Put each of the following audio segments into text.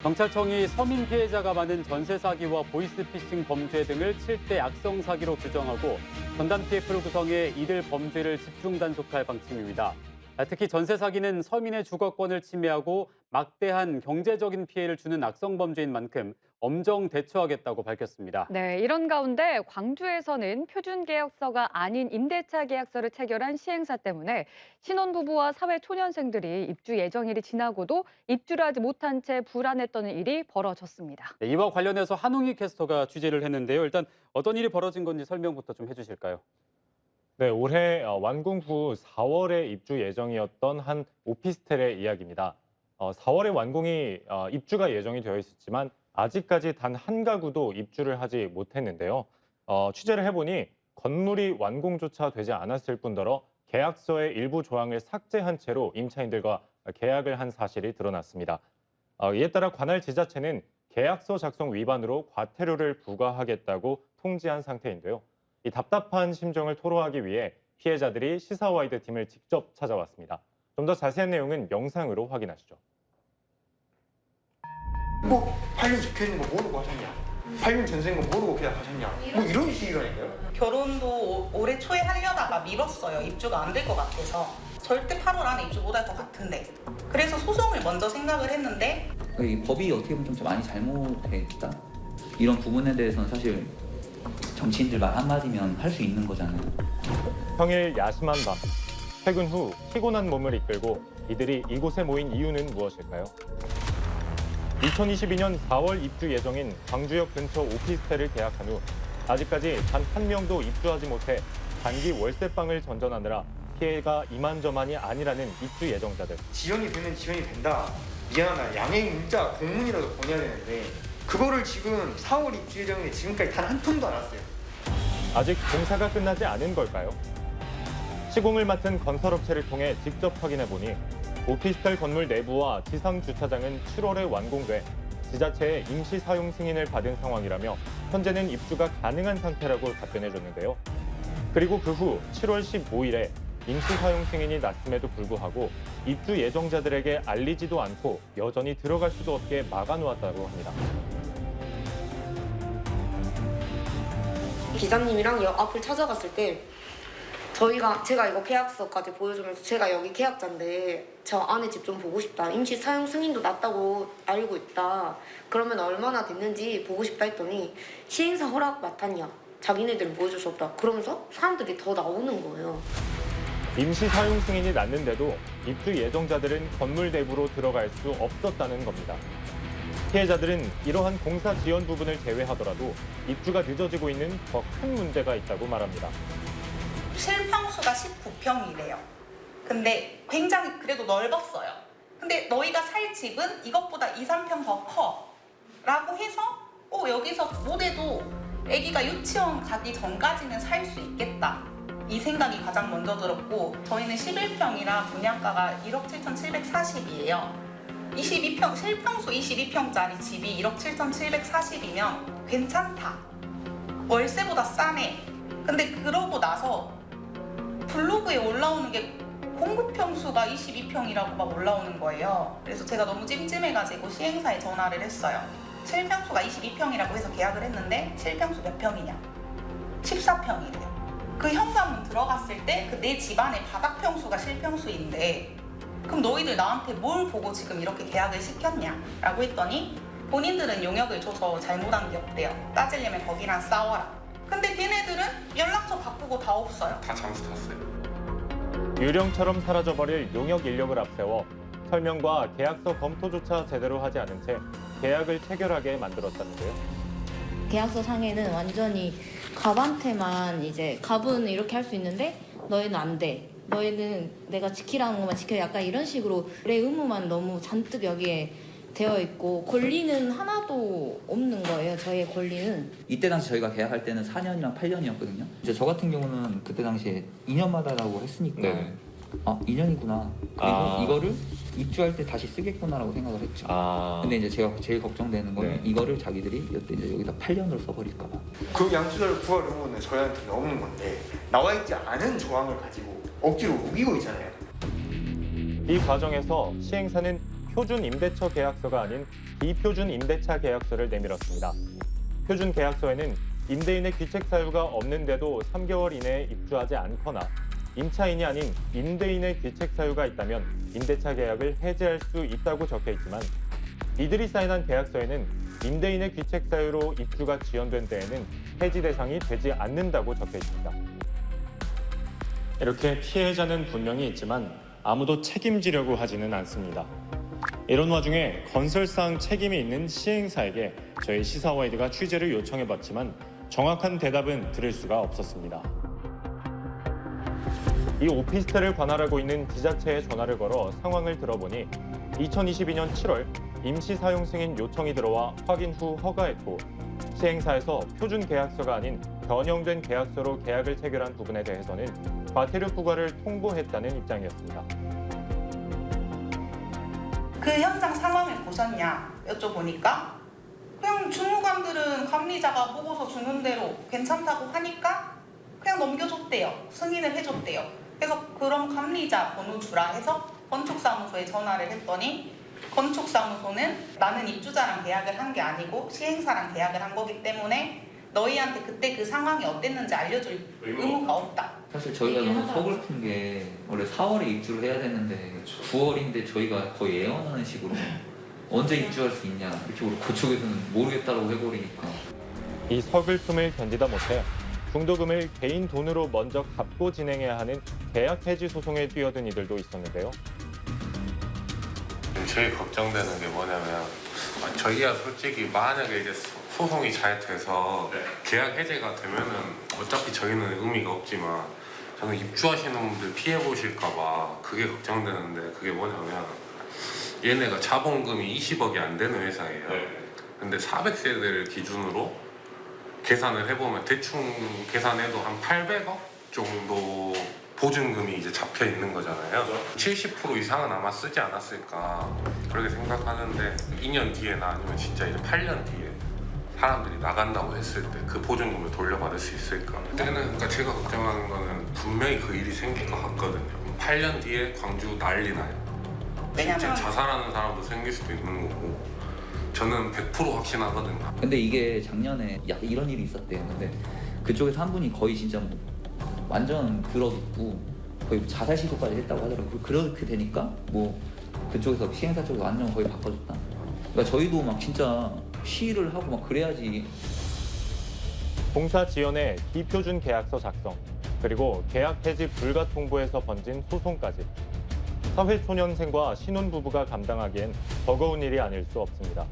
경찰청이 서민 피해자가 많은 전세 사기와 보이스피싱 범죄 등을 7대 악성 사기로 규정하고 전담 TF를 구성해 이들 범죄를 집중 단속할 방침입니다. 특히 전세 사기는 서민의 주거권을 침해하고 막대한 경제적인 피해를 주는 악성 범죄인 만큼 엄정 대처하겠다고 밝혔습니다. 네, 이런 가운데 광주에서는 표준계약서가 아닌 임대차 계약서를 체결한 시행사 때문에 신혼부부와 사회초년생들이 입주 예정일이 지나고도 입주를 하지 못한 채 불안했던 일이 벌어졌습니다. 네, 이와 관련해서 한웅희 캐스터가 취재를 했는데요. 일단 어떤 일이 벌어진 건지 설명부터 좀 해주실까요? 네, 올해 완공 후 4월에 입주 예정이었던 한 오피스텔의 이야기입니다. 4월에 완공이 입주가 예정이 되어 있었지만 아직까지 단 한 가구도 입주를 하지 못했는데요. 취재를 해보니 건물이 완공조차 되지 않았을 뿐더러 계약서의 일부 조항을 삭제한 채로 임차인들과 계약을 한 사실이 드러났습니다. 이에 따라 관할 지자체는 계약서 작성 위반으로 과태료를 부과하겠다고 통지한 상태인데요. 이 답답한 심정을 토로하기 위해 피해자들이 시사와이드 팀을 직접 찾아왔습니다. 좀 더 자세한 내용은 영상으로 확인하시죠. 뭐 8년 적혀있는 거 모르고 하셨냐? 8년 전세인 거 모르고 계약하셨냐? 뭐 이런 식이라니까요. 결혼도 올해 초에 하려다가 미뤘어요. 입주가 안 될 것 같아서. 절대 8월 안에 입주 못 할 것 같은데. 그래서 소송을 먼저 생각을 했는데 이 법이 어떻게 보면 좀 많이 잘못돼 있다. 이런 부분에 대해서는 사실 정치인들 말 한마디면 할 수 있는 거잖아요. 평일 야심한 밤, 퇴근 후 피곤한 몸을 이끌고 이들이 이곳에 모인 이유는 무엇일까요? 2022년 4월 입주 예정인 광주역 근처 오피스텔을 계약한 후 아직까지 단 한 명도 입주하지 못해 단기 월세방을 전전하느라 피해가 이만저만이 아니라는 입주 예정자들. 지연이 되면 지연이 된다. 미안하다. 양해 문자 공문이라도 보내야 되는데 그거를 지금 4월 입주 예정인데 지금까지 단 한 통도 안 왔어요. 아직 공사가 끝나지 않은 걸까요? 시공을 맡은 건설업체를 통해 직접 확인해보니 오피스텔 건물 내부와 지상 주차장은 7월에 완공돼 지자체의 임시 사용 승인을 받은 상황이라며 현재는 입주가 가능한 상태라고 답변해줬는데요. 그리고 그 후 7월 15일에 임시 사용 승인이 났음에도 불구하고 입주 예정자들에게 알리지도 않고 여전히 들어갈 수도 없게 막아놓았다고 합니다. 기사님이랑 역 앞을 찾아갔을 때 제가 이거 계약서까지 보여주면서 제가 여기 계약자인데 저 안에 집 좀 보고 싶다. 임시 사용 승인도 났다고 알고 있다. 그러면 얼마나 됐는지 보고 싶다 했더니 시행사 허락 맡았냐. 자기네들은 보여줄 수 없다. 그러면서 사람들이 더 나오는 거예요. 임시 사용 승인이 났는데도 입주 예정자들은 건물 내부로 들어갈 수 없었다는 겁니다. 피해자들은 이러한 공사 지연 부분을 제외하더라도 입주가 늦어지고 있는 더 큰 문제가 있다고 말합니다. 실평수가 19평이래요. 근데 굉장히 그래도 넓었어요. 근데 너희가 살 집은 이것보다 2, 3평 더 커. 라고 해서 여기서 못해도 아기가 유치원 가기 전까지는 살 수 있겠다. 이 생각이 가장 먼저 들었고 저희는 11평이라 분양가가 1억 7,740이에요. 22평, 실평수 22평짜리 집이 1억 7,740이면 괜찮다. 월세보다 싸네. 근데 그러고 나서 블로그에 올라오는 게 공급평수가 22평이라고 막 올라오는 거예요. 그래서 제가 너무 찜찜해가지고 시행사에 전화를 했어요. 실평수가 22평이라고 해서 계약을 했는데 실평수 몇 평이냐? 14평이래요. 그 현관문 들어갔을 때 그 내 집안의 바닥평수가 실평수인데 그럼 너희들 나한테 뭘 보고 지금 이렇게 계약을 시켰냐? 라고 했더니 본인들은 용역을 줘서 잘못한 게 없대요. 따지려면 거기랑 싸워라. 근데 걔네들은 연락처 바꾸고 다 없어요. 다 잠수 탔어요. 유령처럼 사라져버릴 용역 인력을 앞세워 설명과 계약서 검토조차 제대로 하지 않은 채 계약을 체결하게 만들었다는데요. 계약서 상에는 완전히 갑한테만 이제 갑은 이렇게 할 수 있는데 너희는 안 돼. 너희는 내가 지키라는 것만 지켜. 약간 이런 식으로 내 의무만 너무 잔뜩 여기에 되어 있고 권리는 하나도 없는 거예요. 저희의 권리는. 이때 당시 저희가 계약할 때는 4년이랑 8년이었거든요. 이제 저 같은 경우는 그때 당시에 2년마다라고 했으니까 네. 2년이구나. 그리고 이거를 입주할 때 다시 쓰겠구나라고 생각을 했죠. 근데 이제 제가 제일 걱정되는 건 네. 이거를 자기들이 이제 여기다 8년으로 써버릴까 봐. 그 양수절 구할 의무는 저희한테 없는 건데 나와 있지 않은 조항을 가지고 억지로 우기고 있잖아요. 이 과정에서 시행사는 표준 임대차 계약서가 아닌 비표준 임대차 계약서를 내밀었습니다. 표준 계약서에는 임대인의 귀책 사유가 없는데도 3개월 이내에 입주하지 않거나 임차인이 아닌 임대인의 귀책 사유가 있다면 임대차 계약을 해지할 수 있다고 적혀 있지만 이들이 사인한 계약서에는 임대인의 귀책 사유로 입주가 지연된 때에는 해지 대상이 되지 않는다고 적혀 있습니다. 이렇게 피해자는 분명히 있지만 아무도 책임지려고 하지는 않습니다. 이런 와중에 건설상 책임이 있는 시행사에게 저희 시사와이드가 취재를 요청해봤지만 정확한 대답은 들을 수가 없었습니다. 이 오피스텔을 관할하고 있는 지자체에 전화를 걸어 상황을 들어보니 2022년 7월 임시 사용 승인 요청이 들어와 확인 후 허가했고 시행사에서 표준 계약서가 아닌 변형된 계약서로 계약을 체결한 부분에 대해서는 과태료 부과를 통보했다는 입장이었습니다. 그 현장 상황을 보셨냐 여쭤보니까 그냥 주무관들은 감리자가 보고서 주는 대로 괜찮다고 하니까 그냥 넘겨줬대요. 승인을 해줬대요. 그래서 그럼 감리자 번호 주라 해서 건축사무소에 전화를 했더니 건축사무소는 나는 입주자랑 계약을 한 게 아니고 시행사랑 계약을 한 거기 때문에 너희한테 그때 그 상황이 어땠는지 알려줄 의무가 없다. 사실 저희가 너무 서글픈 게 원래 4월에 입주를 해야 되는데 9월인데 저희가 거의 애원하는 식으로 언제 입주할 수 있냐 이렇게 우리 그쪽에서는 모르겠다라고 해버리니까. 이 서글픔을 견디다 못해 중도금을 개인 돈으로 먼저 갚고 진행해야 하는 계약 해지 소송에 뛰어든 이들도 있었는데요. 제일 걱정되는 게 뭐냐면 저희가 솔직히 만약에 이제 소송이 잘 돼서 계약 해제가 되면은 어차피 저희는 의미가 없지만 저는 입주하시는 분들 피해 보실까 봐 그게 걱정되는데 그게 뭐냐면 얘네가 자본금이 20억이 안 되는 회사예요. 근데 400세대를 기준으로 계산을 해보면 대충 계산해도 한 800억 정도 보증금이 이제 잡혀 있는 거잖아요. 70% 이상은 아마 쓰지 않았을까 그렇게 생각하는데 2년 뒤에나 아니면 진짜 이제 8년 뒤에 사람들이 나간다고 했을 때 그 보증금을 돌려받을 수 있을까? 그때는 그러니까 제가 걱정하는 거는 분명히 그 일이 생길 것 같거든요. 8년 뒤에 광주 난리 나요. 진짜 자살하는 사람도 생길 수도 있는 거고 저는 100% 확신하거든요. 근데 이게 작년에 이런 일이 있었대요. 근데 그쪽에서 한 분이 거의 진짜 뭐 완전 들어있고 거의 자살 시도까지 했다고 하더라고요. 그렇게 되니까 뭐 그쪽에서 시행사 쪽에서 완전 거의 바꿔줬다. 그러니까 저희도 막 진짜 시위를 하고 막 그래야지. 공사 지연에 비표준 계약서 작성, 그리고 계약 해지 불가 통보에서 번진 소송까지. 사회초년생과 신혼부부가 감당하기엔 버거운 일이 아닐 수 없습니다.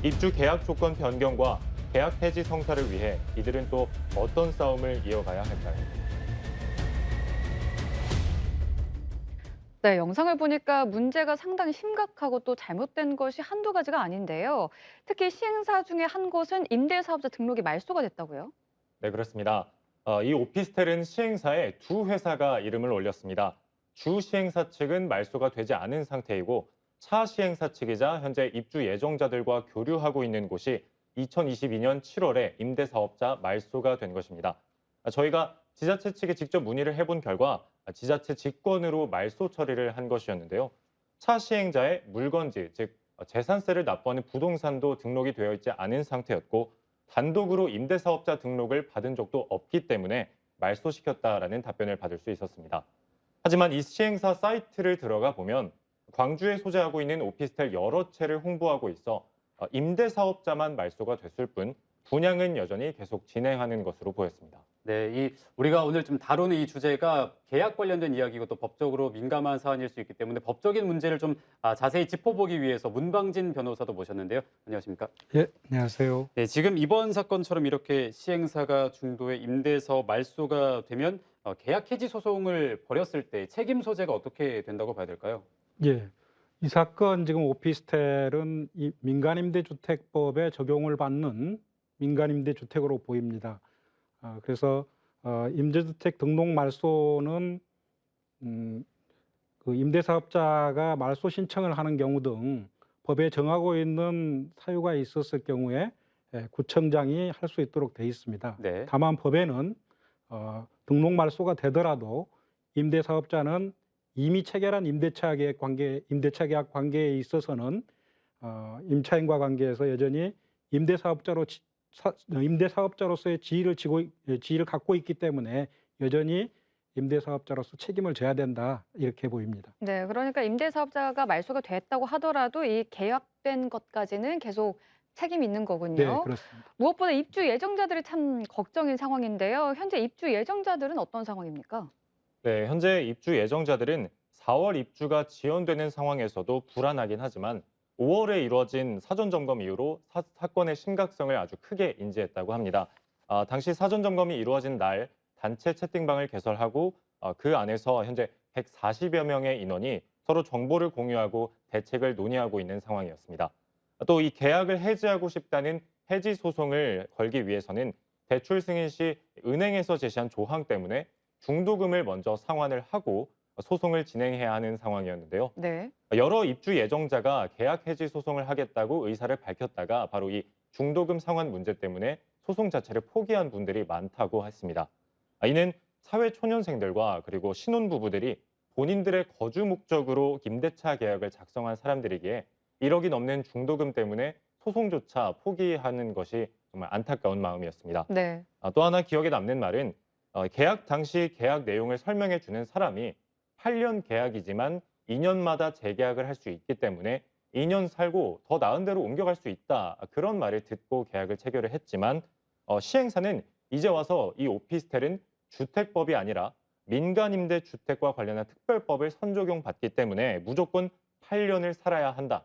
입주 계약 조건 변경과 계약 해지 성사를 위해 이들은 또 어떤 싸움을 이어가야 할까요? 네, 영상을 보니까 문제가 상당히 심각하고 또 잘못된 것이 한두 가지가 아닌데요. 특히 시행사 중에 한 곳은 임대사업자 등록이 말소가 됐다고요? 네, 그렇습니다. 이 오피스텔은 시행사에 두 회사가 이름을 올렸습니다. 주 시행사 측은 말소가 되지 않은 상태이고 차 시행사 측이자 현재 입주 예정자들과 교류하고 있는 곳이 2022년 7월에 임대사업자 말소가 된 것입니다. 저희가 지자체 측에 직접 문의를 해본 결과 지자체 직권으로 말소 처리를 한 것이었는데요. 차 시행자의 물건지, 즉 재산세를 납부하는 부동산도 등록이 되어 있지 않은 상태였고 단독으로 임대사업자 등록을 받은 적도 없기 때문에 말소시켰다라는 답변을 받을 수 있었습니다. 하지만 이 시행사 사이트를 들어가 보면 광주에 소재하고 있는 오피스텔 여러 채를 홍보하고 있어 임대사업자만 말소가 됐을 뿐 분양은 여전히 계속 진행하는 것으로 보였습니다. 네, 우리가 오늘 좀 다루는 이 주제가 계약 관련된 이야기고 또 법적으로 민감한 사안일 수 있기 때문에 법적인 문제를 좀 자세히 짚어보기 위해서 문방진 변호사도 모셨는데요. 안녕하십니까? 예, 안녕하세요. 네, 지금 이번 사건처럼 이렇게 시행사가 중도에 임대사업 말소가 되면 계약 해지 소송을 벌였을 때 책임 소재가 어떻게 된다고 봐야 될까요? 예, 이 사건 지금 오피스텔은 이 민간임대주택법에 적용을 받는 민간임대주택으로 보입니다. 그래서 임대주택 등록 말소는 그 임대사업자가 말소 신청을 하는 경우 등 법에 정하고 있는 사유가 있었을 경우에 구청장이 할 수 있도록 돼 있습니다. 네. 다만 법에는 등록 말소가 되더라도 임대사업자는 이미 체결한 임대차 계약 관계에 있어서는 임차인과 관계에서 여전히 임대사업자로서의 지위를 갖고 있기 때문에 여전히 임대사업자로서 책임을 져야 된다 이렇게 보입니다. 네, 그러니까 임대사업자가 말소가 됐다고 하더라도 이 계약된 것까지는 계속 책임이 있는 네, 거군요. 그렇습니다. 무엇보다 입주 예정자들이 참 걱정인 상황인데요. 현재 입주 예정자들은 어떤 상황입니까? 네, 현재 입주 예정자들은 4월 입주가 지연되는 상황에서도 불안하긴 하지만 5월에 이루어진 사전 점검 이후로 사건의 심각성을 아주 크게 인지했다고 합니다. 당시 사전 점검이 이루어진 날 단체 채팅방을 개설하고 그 안에서 현재 140여 명의 인원이 서로 정보를 공유하고 대책을 논의하고 있는 상황이었습니다. 또 이 계약을 해지하고 싶다는 해지 소송을 걸기 위해서는 대출 승인 시 은행에서 제시한 조항 때문에 중도금을 먼저 상환을 하고 소송을 진행해야 하는 상황이었는데요. 네. 여러 입주 예정자가 계약 해지 소송을 하겠다고 의사를 밝혔다가 바로 이 중도금 상환 문제 때문에 소송 자체를 포기한 분들이 많다고 했습니다. 이는 사회초년생들과 그리고 신혼부부들이 본인들의 거주 목적으로 임대차 계약을 작성한 사람들이기에 1억이 넘는 중도금 때문에 소송조차 포기하는 것이 정말 안타까운 마음이었습니다. 네. 또 하나 기억에 남는 말은 계약 당시 계약 내용을 설명해 주는 사람이 8년 계약이지만 2년마다 재계약을 할 수 있기 때문에 2년 살고 더 나은 데로 옮겨갈 수 있다. 그런 말을 듣고 계약을 체결을 했지만 시행사는 이제 와서 이 오피스텔은 주택법이 아니라 민간임대주택과 관련한 특별법을 선적용 받기 때문에 무조건 8년을 살아야 한다.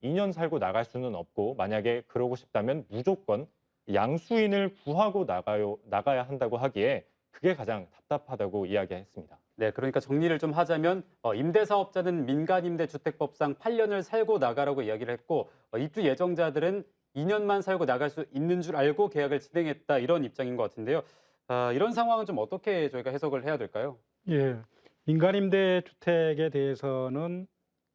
2년 살고 나갈 수는 없고 만약에 그러고 싶다면 무조건 양수인을 구하고 나가야 한다고 하기에 그게 가장 답답하다고 이야기했습니다. 네, 그러니까 정리를 좀 하자면 임대사업자는 민간임대주택법상 8년을 살고 나가라고 이야기를 했고 입주 예정자들은 2년만 살고 나갈 수 있는 줄 알고 계약을 진행했다 이런 입장인 것 같은데요. 이런 상황은 좀 어떻게 저희가 해석을 해야 될까요? 예, 민간임대주택에 대해서는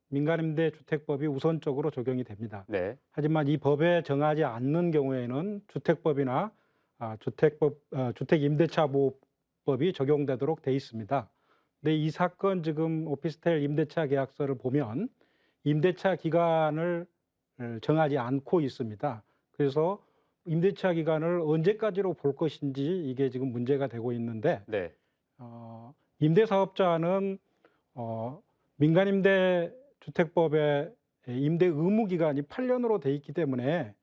민간임대주택법이 우선적으로 적용이 됩니다. 네, 하지만 이 법에 정하지 않는 경우에는 주택법이나 주택임대차보호법이 적용되도록 돼 있습니다. 근데 이 사건 지금 오피스텔 임대차 계약서를 보면 임대차 기간을 정하지 않고 있습니다. 그래서 임대차 기간을 언제까지로 볼 것인지 이게 지금 문제가 되고 있는데 네, 임대사업자는 민간임대주택법의 임대 의무 기간이 8년으로 돼 있기 때문에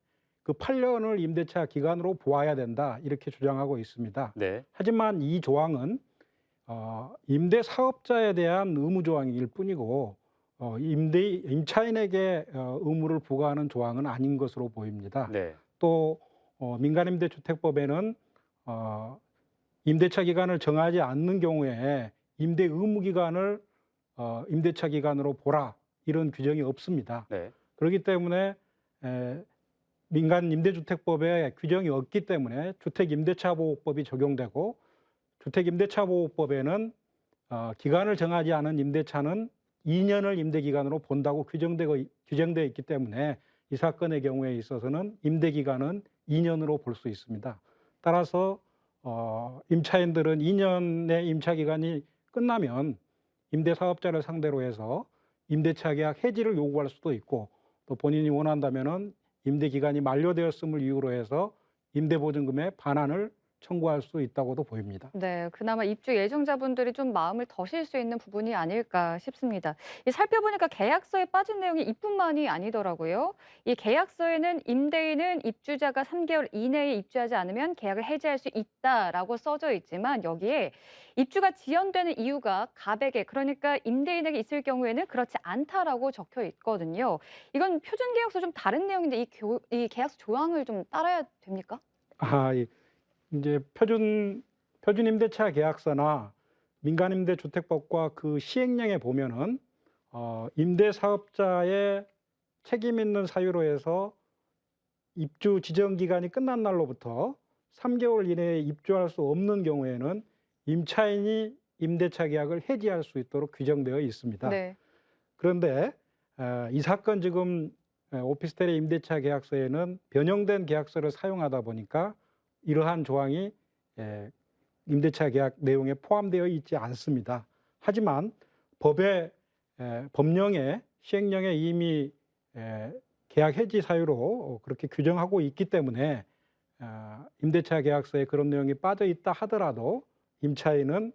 그 8년을 임대차 기간으로 보아야 된다 이렇게 주장하고 있습니다. 네, 하지만 이 조항은 임대사업자에 대한 의무 조항일 뿐이고 임차인에게 의무를 부과하는 조항은 아닌 것으로 보입니다. 네, 또 민간임대주택법에는 임대차 기간을 정하지 않는 경우에 임대 의무 기간을 임대차 기간으로 보라 이런 규정이 없습니다. 네, 그렇기 때문에 민간임대주택법에 규정이 없기 때문에 주택임대차보호법이 적용되고 주택임대차보호법에는 기간을 정하지 않은 임대차는 2년을 임대기간으로 본다고 규정되어 있기 때문에 이 사건의 경우에 있어서는 임대기간은 2년으로 볼 수 있습니다. 따라서 임차인들은 2년의 임차기간이 끝나면 임대사업자를 상대로 해서 임대차 계약 해지를 요구할 수도 있고 또 본인이 원한다면은 임대기간이 만료되었음을 이유로 해서 임대보증금의 반환을 청구할 수 있다고도 보입니다. 네, 그나마 입주 예정자분들이 좀 마음을 더실 수 있는 부분이 아닐까 싶습니다. 살펴보니까 계약서에 빠진 내용이 이뿐만이 아니더라고요. 이 계약서에는 임대인은 입주자가 3개월 이내에 입주하지 않으면 계약을 해지할 수 있다라고 써져 있지만 여기에 입주가 지연되는 이유가 갑에게 그러니까 임대인에게 있을 경우에는 그렇지 않다라고 적혀 있거든요. 이건 표준 계약서 좀 다른 내용인데 이 계약서 조항을 좀 따라야 됩니까? 이제 표준 임대차 계약서나 민간임대주택법과 그 시행령에 보면은 임대사업자의 책임 있는 사유로 해서 입주 지정 기간이 끝난 날로부터 3개월 이내에 입주할 수 없는 경우에는 임차인이 임대차 계약을 해지할 수 있도록 규정되어 있습니다. 네. 그런데 이 사건 지금 오피스텔의 임대차 계약서에는 변형된 계약서를 사용하다 보니까 이러한 조항이 임대차 계약 내용에 포함되어 있지 않습니다. 하지만 법의 법령에 시행령에 이미 계약 해지 사유로 그렇게 규정하고 있기 때문에 임대차 계약서에 그런 내용이 빠져 있다 하더라도 임차인은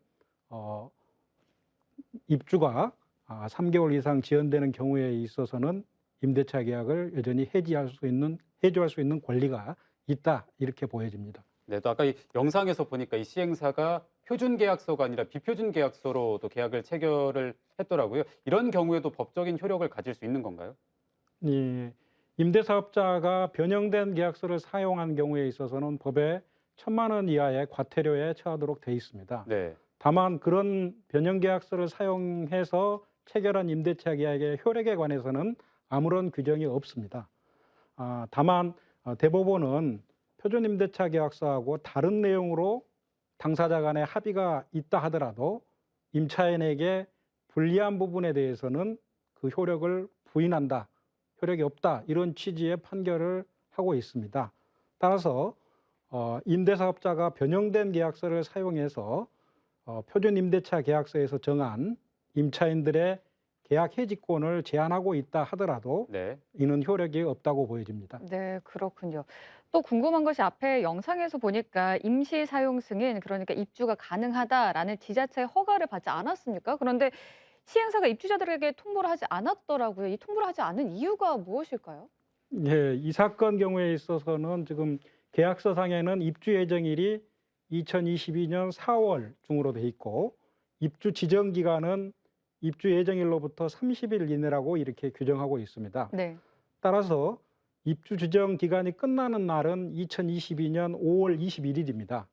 입주가 3개월 이상 지연되는 경우에 있어서는 임대차 계약을 여전히 해지할 수 있는 권리가 있다 이렇게 보여집니다. 네, 또 아까 이 영상에서 보니까 이 시행사가 표준 계약서가 아니라 비표준 계약서로 또 계약을 체결을 했더라고요. 이런 경우에도 법적인 효력을 가질 수 있는 건가요? 예, 임대사업자가 변형된 계약서를 사용한 경우에 있어서는 법에 1,000만 원 이하의 과태료에 처하도록 돼 있습니다. 네. 다만 그런 변형 계약서를 사용해서 체결한 임대차 계약의 효력에 관해서는 아무런 규정이 없습니다. 다만 대법원은 표준 임대차 계약서하고 다른 내용으로 당사자 간의 합의가 있다 하더라도 임차인에게 불리한 부분에 대해서는 그 효력을 부인한다, 효력이 없다 이런 취지의 판결을 하고 있습니다. 따라서 임대사업자가 변형된 계약서를 사용해서 표준 임대차 계약서에서 정한 임차인들의 계약 해지권을 제한하고 있다 하더라도 네. 이는 효력이 없다고 보여집니다. 네, 그렇군요. 또 궁금한 것이 앞에 영상에서 보니까 임시 사용 승인, 그러니까 입주가 가능하다라는 지자체의 허가를 받지 않았습니까? 그런데 시행사가 입주자들에게 통보를 하지 않았더라고요. 이 통보를 하지 않은 이유가 무엇일까요? 예, 이 사건 경우에 있어서는 지금 계약서상에는 입주 예정일이 2022년 4월 중으로 돼 있고 입주 지정 기간은 입주 예정일로부터 30일 이내라고 이렇게 규정하고 있습니다. 네. 따라서 입주 지정 기간이 끝나는 날은 2022년 5월 21일입니다.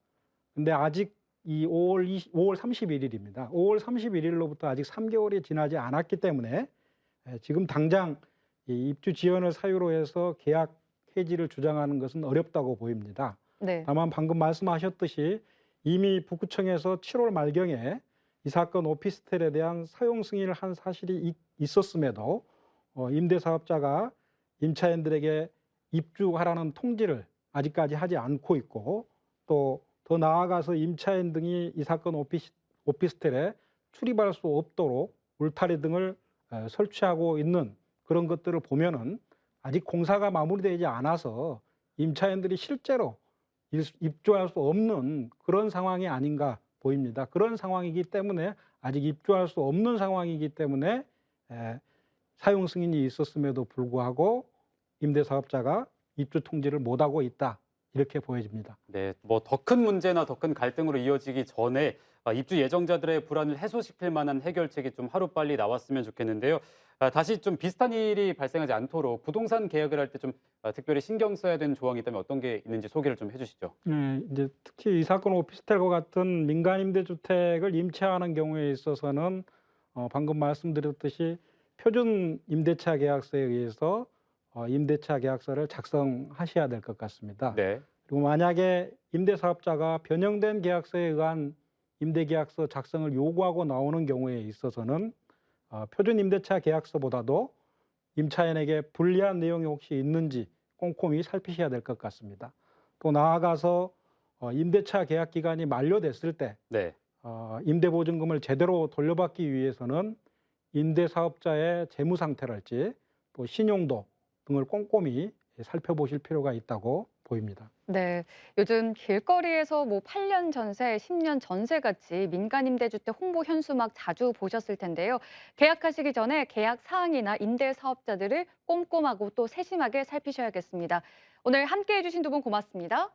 근데 아직 이 5월 31일입니다. 5월 31일로부터 아직 3개월이 지나지 않았기 때문에 지금 당장 이 입주 지연을 사유로 해서 계약 해지를 주장하는 것은 어렵다고 보입니다. 네. 다만 방금 말씀하셨듯이 이미 북구청에서 7월 말경에 이 사건 오피스텔에 대한 사용 승인을 한 사실이 있었음에도 임대사업자가 임차인들에게 입주하라는 통지를 아직까지 하지 않고 있고 또 더 나아가서 임차인 등이 이 사건 오피스텔에 출입할 수 없도록 울타리 등을 설치하고 있는 그런 것들을 보면은 아직 공사가 마무리되지 않아서 임차인들이 실제로 입주할 수 없는 그런 상황이 아닌가 보입니다. 그런 상황이기 때문에 아직 입주할 수 없는 상황이기 때문에 사용 승인이 있었음에도 불구하고 임대사업자가 입주 통지를 못하고 있다. 이렇게 보여집니다. 네, 뭐 더 큰 문제나 더 큰 갈등으로 이어지기 전에 입주 예정자들의 불안을 해소시킬 만한 해결책이 좀 하루빨리 나왔으면 좋겠는데요. 다시 좀 비슷한 일이 발생하지 않도록 부동산 계약을 할 때 좀 특별히 신경 써야 되는 조항이 있다면 어떤 게 있는지 소개를 좀 해주시죠. 네, 이제 특히 이 사건 오피스텔과 같은 민간 임대주택을 임차하는 경우에 있어서는 방금 말씀드렸듯이 표준 임대차 계약서에 의해서 임대차 계약서를 작성하셔야 될 것 같습니다. 네. 그리고 만약에 임대사업자가 변형된 계약서에 의한 임대계약서 작성을 요구하고 나오는 경우에 있어서는 표준 임대차 계약서보다도 임차인에게 불리한 내용이 혹시 있는지 꼼꼼히 살피셔야 될 것 같습니다. 또 나아가서 임대차 계약 기간이 만료됐을 때 네. 임대보증금을 제대로 돌려받기 위해서는 임대사업자의 재무 상태랄지 또 신용도 등을 꼼꼼히 살펴보실 필요가 있다고 보입니다. 네, 요즘 길거리에서 뭐 8년 전세, 10년 전세 같이 민간 임대주택 홍보 현수막 자주 보셨을 텐데요. 계약하시기 전에 계약 사항이나 임대 사업자들을 꼼꼼하고 또 세심하게 살피셔야겠습니다. 오늘 함께해 주신 두 분 고맙습니다.